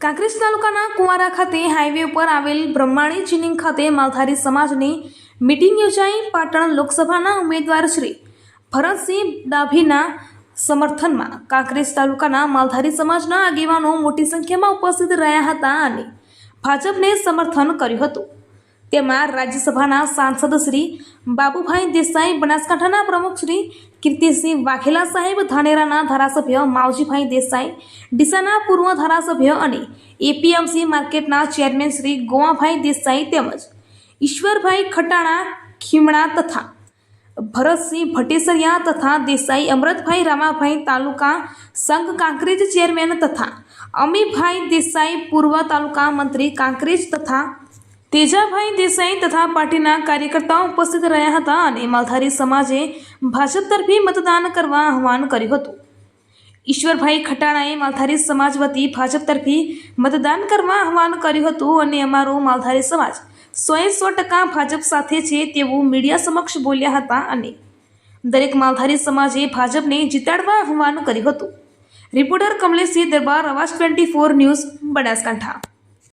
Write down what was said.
કાંકરેજ તાલુકાના કુંવારા ખાતે હાઈવે ઉપર આવેલ બ્રહ્માણી જીનિંગ ખાતે માલધારી સમાજની મીટિંગ યોજાઈ. પાટણ લોકસભાના ઉમેદવાર શ્રી ભરતસિંહ ડાભીના સમર્થનમાં કાંકરેજ તાલુકાના માલધારી સમાજના આગેવાનો મોટી સંખ્યામાં ઉપસ્થિત રહ્યા હતા અને ભાજપને સમર્થન કર્યું હતું. તેમાં રાજ્યસભાના સાંસદ શ્રી બાબુભાઈ દેસાઈ, બનાસકાંઠાના પ્રમુખ શ્રી કીર્તિસિંહ વાઘેલા સાહેબ, ધાનેરાના ધારાસભ્ય માવજીભાઈ દેસાઈ, ડીસાના પૂર્વ ધારાસભ્ય અને એપીએમસી માર્કેટના ચેરમેન શ્રી ગોવાભાઈ દેસાઈ તેમજ ઈશ્વરભાઈ ખટાણા ખીમણા તથા ભરતસિંહ ભટ્ટેસરિયા તથા દેસાઈ અમૃતભાઈ રામાભાઈ, તાલુકા સંઘ કાંકરેજ ચેરમેન તથા અમીભાઈ દેસાઈ, પૂર્વ તાલુકા મંત્રી કાંકરેજ તથા તેજાભાઈ દેસાઈ તથા પાર્ટીના કાર્યકર્તાઓ ઉપસ્થિત રહ્યા હતા અને માલધારી સમાજે ભાજપ તરફી મતદાન કરવા આહવાન કર્યું હતું. ઈશ્વરભાઈ ખટાણાએ માલધારી સમાજ વતી ભાજપ તરફી મતદાન કરવા આહવાન કર્યું હતું અને અમારો માલધારી સમાજ 100% ભાજપ સાથે છે તેવું મીડિયા સમક્ષ બોલ્યા હતા અને દરેક માલધારી સમાજે ભાજપને જીતાડવા આહવાન કર્યું હતું. રિપોર્ટર કમલેશસિંહ દરબાર, અવાજ 24 ન્યૂઝ, બનાસકાંઠા.